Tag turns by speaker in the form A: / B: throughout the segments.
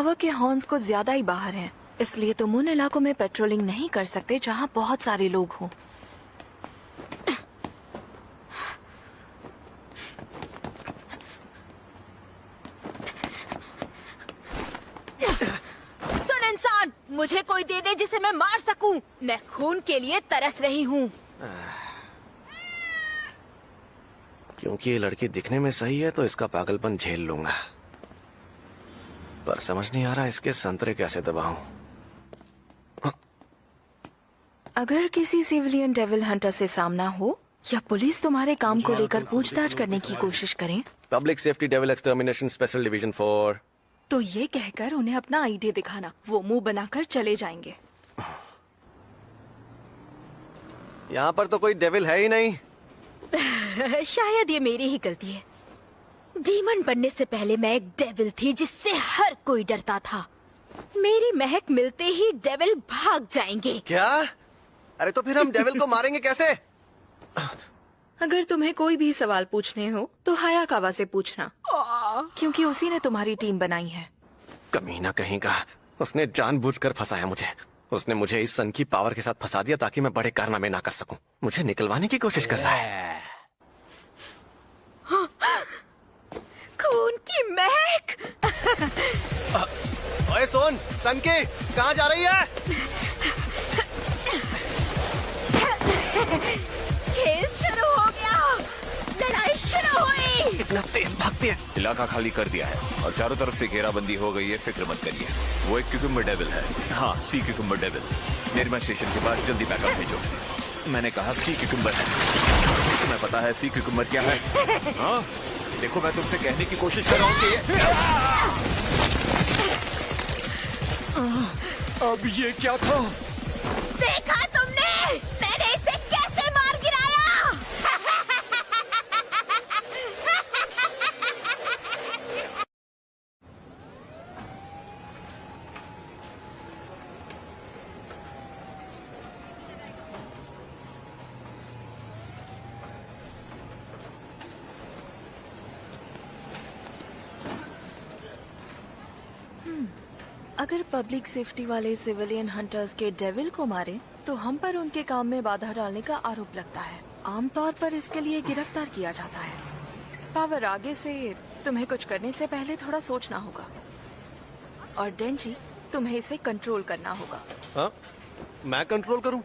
A: Tower के horns कुछ ज्यादा ही बाहर हैं, इसलिए तुम उन इलाकों में पेट्रोलिंग नहीं कर सकते जहाँ बहुत सारे लोग हों।
B: सुन इंसान, मुझे कोई दे दे जिसे मैं मार सकूं। मैं खून के लिए तरस रही हूँ।
C: क्योंकि ये लड़की दिखने में सही है तो इसका पागलपन झेल लूंगा, पर समझ नहीं आ रहा इसके संतरे कैसे दबाऊं।
A: अगर किसी सिविलियन डेविल हंटर से सामना हो या पुलिस तुम्हारे काम को लेकर पूछताछ करने की कोशिश करें,
C: public safety devil extermination special division 4।
A: तो ये कहकर उन्हें अपना आईडी दिखाना। वो मुंह बनाकर चले जाएंगे।
C: यहाँ पर तो कोई डेविल है ही नहीं।
B: शायद ये मेरी ही गलती है। डीमन बनने से पहले मैं एक डेविल थी जिससे हर कोई डरता था। मेरी महक मिलते ही डेविल भाग जाएंगे।
C: क्या? अरे तो फिर हम डेविल को मारेंगे कैसे?
A: अगर तुम्हें कोई भी सवाल पूछने हो तो हायाकावा से पूछना, क्योंकि उसी ने तुम्हारी टीम बनाई है।
C: कमीना कहीं का, उसने जानबूझकर फंसाया मुझे। उसने मुझे इस सन की पावर के साथ फंसा दिया ताकि मैं बड़े कारनामे ना कर सकूं। मुझे निकलवाने की कोशिश कर रहा है।
B: खून की महक।
C: ओए सोन, सन की कहाँ जा रही है?
B: खेल शुरू हो गया। लड़ाई शुरू हुई।
C: इतना तेज भागती है।
D: इलाका खाली कर दिया है और चारों तरफ से घेराबंदी हो गई है। फिक्र मत करिए, वो एक क्यूकम्बर डेविल है। हाँ, सी क्यूकम्बर डेविल। निर्मा स्टेशन के बाद जल्दी बैकअप भेजो। मैंने कहा सी क्यूकम्बर है। तुम्हें पता है सी क्यूकम्बर क्या है? हाँ, देखो मैं तुमसे कहने की कोशिश कर रहा हूँ कि अब ये क्या था?
B: देखा तुमने? मैंने इसे कैसे मार गिराया?
A: अगर पब्लिक सेफ्टी वाले सिविलियन हंटर्स के डेविल को मारे तो हम पर उनके काम में बाधा डालने का आरोप लगता है। आमतौर पर इसके लिए गिरफ्तार किया जाता है। पावर, आगे से तुम्हें कुछ करने से पहले थोड़ा सोचना होगा। और डेंजी, तुम्हें इसे कंट्रोल करना होगा।
C: हाँ? मैं कंट्रोल करूं?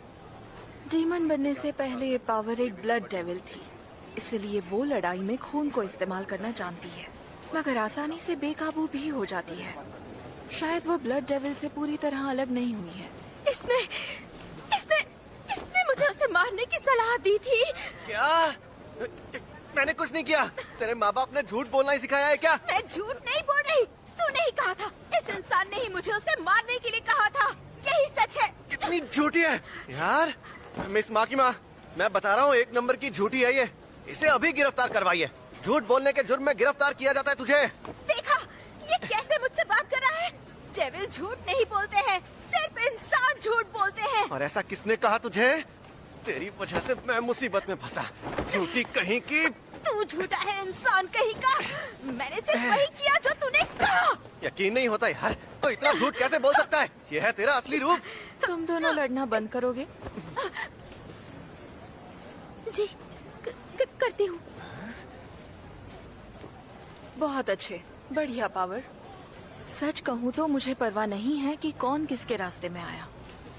A: डीमन बनने से पहले पावर एक ब्लड डेविल थी, इसलिए वो लड़ाई में खून को इस्तेमाल करना जानती है, मगर आसानी से बेकाबू भी हो जाती है। शायद वो ब्लड डेविल से पूरी तरह अलग नहीं हुई है।
B: इसने इसने इसने मुझे उसे मारने की सलाह दी थी।
C: क्या? मैंने कुछ नहीं किया। तेरे माँ बाप ने झूठ बोलना ही सिखाया है क्या?
B: मैं झूठ नहीं बोल रही। तूने ही कहा था। इस इंसान ने ही मुझे उसे मारने के लिए कहा था। यही सच है।
C: कितनी झूठी है यार। मिस माँ की माँ, मैं बता रहा हूँ, एक नंबर की झूठी है ये। इसे अभी गिरफ्तार करवाइए। झूठ बोलने के जुर्म में गिरफ्तार किया जाता है तुझे।
B: देखा, ये कैसे मुझसे बात कर रहा है? डेविल झूठ नहीं बोलते हैं, सिर्फ इंसान झूठ बोलते हैं।
C: और ऐसा किसने कहा तुझे? तेरी वजह से मैं मुसीबत में फंसा। झूठी कहीं की।
B: तू झूठा है, इंसान कहीं का। मैंने सिर्फ वही किया जो तूने कहा।
C: यकीन नहीं होता यार, तो इतना झूठ कैसे बोल सकता है? ये है तेरा असली रूप।
A: तुम दोनों लड़ना बंद करोगे?
B: जी, करती हूँ।
A: बहुत अच्छे, बढ़िया पावर। सच कहूँ तो मुझे परवाह नहीं है कि कौन किसके रास्ते में आया।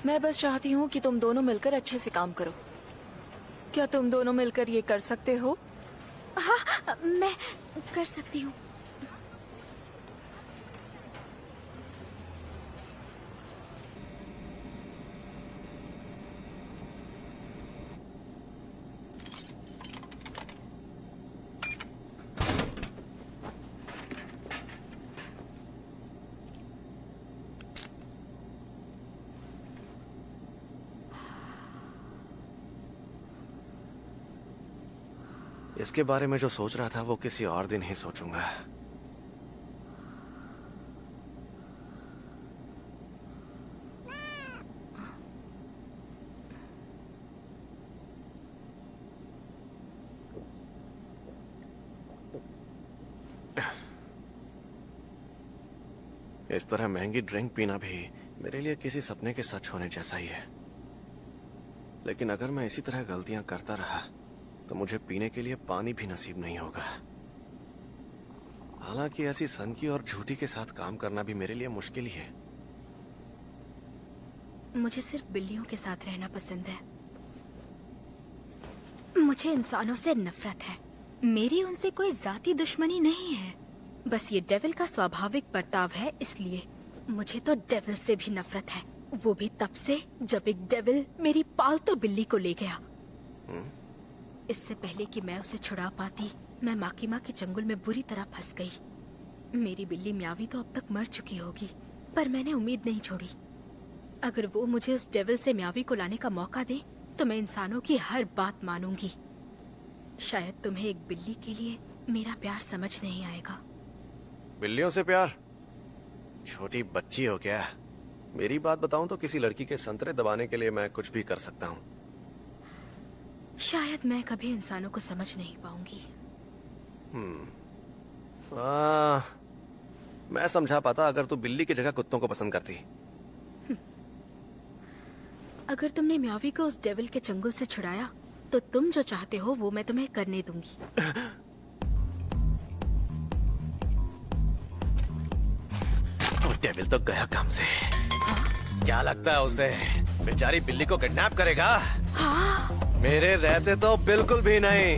A: मैं बस चाहती हूँ कि तुम दोनों मिलकर अच्छे से काम करो। क्या तुम दोनों मिलकर ये कर सकते हो?
B: हाँ, मैं कर सकती हूँ।
C: इसके बारे में जो सोच रहा था वो किसी और दिन ही सोचूंगा। इस तरह महंगी ड्रिंक पीना भी मेरे लिए किसी सपने के सच होने जैसा ही है। लेकिन अगर मैं इसी तरह गलतियां करता रहा तो मुझे पीने के लिए पानी भी नसीब नहीं होगा। हालांकि ऐसी सनकी और झूठी के साथ काम करना भी मेरे लिए मुश्किल ही है।
B: मुझे सिर्फ बिल्लियों के साथ रहना पसंद है। मुझे इंसानों से नफरत है। मेरी उनसे कोई जाती दुश्मनी नहीं है, बस ये डेविल का स्वाभाविक बर्ताव है, इसलिए मुझे तो डेविल से भी नफरत है। वो भी तब से जब एक डेविल मेरी पालतू बिल्ली को ले गया। इससे पहले कि मैं उसे छुड़ा पाती, मैं माकीमा के जंगल में बुरी तरह फंस गई। मेरी बिल्ली म्यावी तो अब तक मर चुकी होगी, पर मैंने उम्मीद नहीं छोड़ी। अगर वो मुझे उस डेविल से म्यावी को लाने का मौका दे तो मैं इंसानों की हर बात मानूंगी। शायद तुम्हें एक बिल्ली के लिए मेरा प्यार समझ नहीं आएगा।
C: बिल्लियों से प्यार? छोटी बच्ची हो क्या? मेरी बात बताऊं तो किसी लड़की के संतरे दबाने के लिए मैं कुछ भी कर सकता हूँ।
B: शायद मैं कभी इंसानों को समझ नहीं पाऊंगी।
C: मैं समझा पाता अगर तू बिल्ली की जगह कुत्तों को पसंद करती।
B: अगर तुमने म्यावी को उस डेविल के चंगुल से छुड़ाया तो तुम जो चाहते हो वो मैं तुम्हें करने दूंगी।
C: वो डेविल तो गया काम से। क्या लगता है उसे बेचारी बिल्ली को किडनैप करेगा?
B: हाँ?
C: मेरे रहते तो बिल्कुल भी नहीं।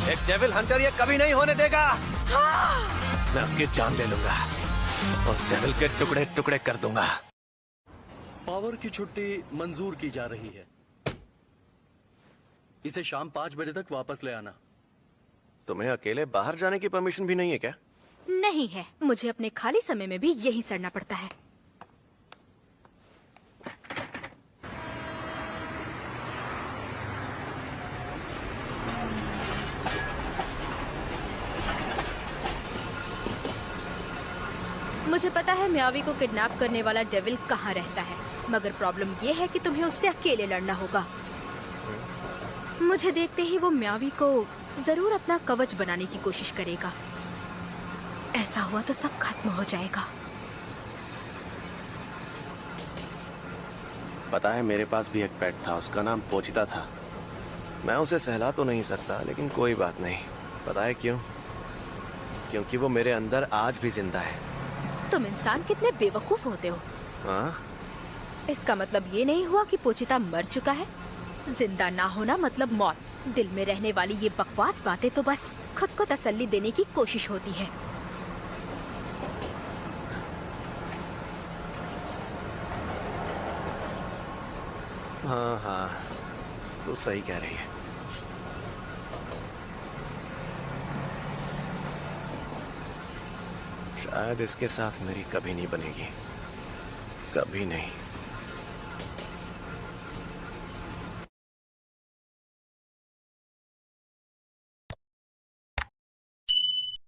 C: एक डेविल हंटर ये कभी नहीं होने देगा। मैं उसकी जान ले लूंगा, उस डेविल के टुकड़े टुकड़े कर दूंगा।
E: पावर की छुट्टी मंजूर की जा रही है। इसे शाम 5 बजे तक वापस ले आना।
C: तुम्हें अकेले बाहर जाने की परमिशन भी नहीं है क्या?
B: नहीं है, मुझे अपने खाली समय में भी यही सड़ना पड़ता है। मुझे पता है म्यावी को किडनैप करने वाला डेविल कहाँ रहता है, मगर प्रॉब्लम ये है कि तुम्हें उससे अकेले लड़ना होगा। मुझे देखते ही वो म्यावी को जरूर अपना कवच बनाने की कोशिश करेगा। ऐसा हुआ तो सब खत्म हो जाएगा।
C: पता है मेरे पास भी एक पेट था, उसका नाम पोचिता था। मैं उसे सहला तो नहीं सकता, लेकिन कोई बात नहीं। पता है क्यों? क्योंकि वो मेरे अंदर आज भी जिंदा है।
B: तुम इंसान कितने बेवकूफ होते हो।
C: हाँ?
B: इसका मतलब ये नहीं हुआ कि पोचिता मर चुका है। जिंदा ना होना मतलब मौत। दिल में रहने वाली ये बकवास बातें तो बस खुद को तसल्ली देने की कोशिश होती है।
C: हाँ हाँ, तू सही कह रही है। शायद इसके साथ मेरी कभी नहीं बनेगी, कभी नहीं।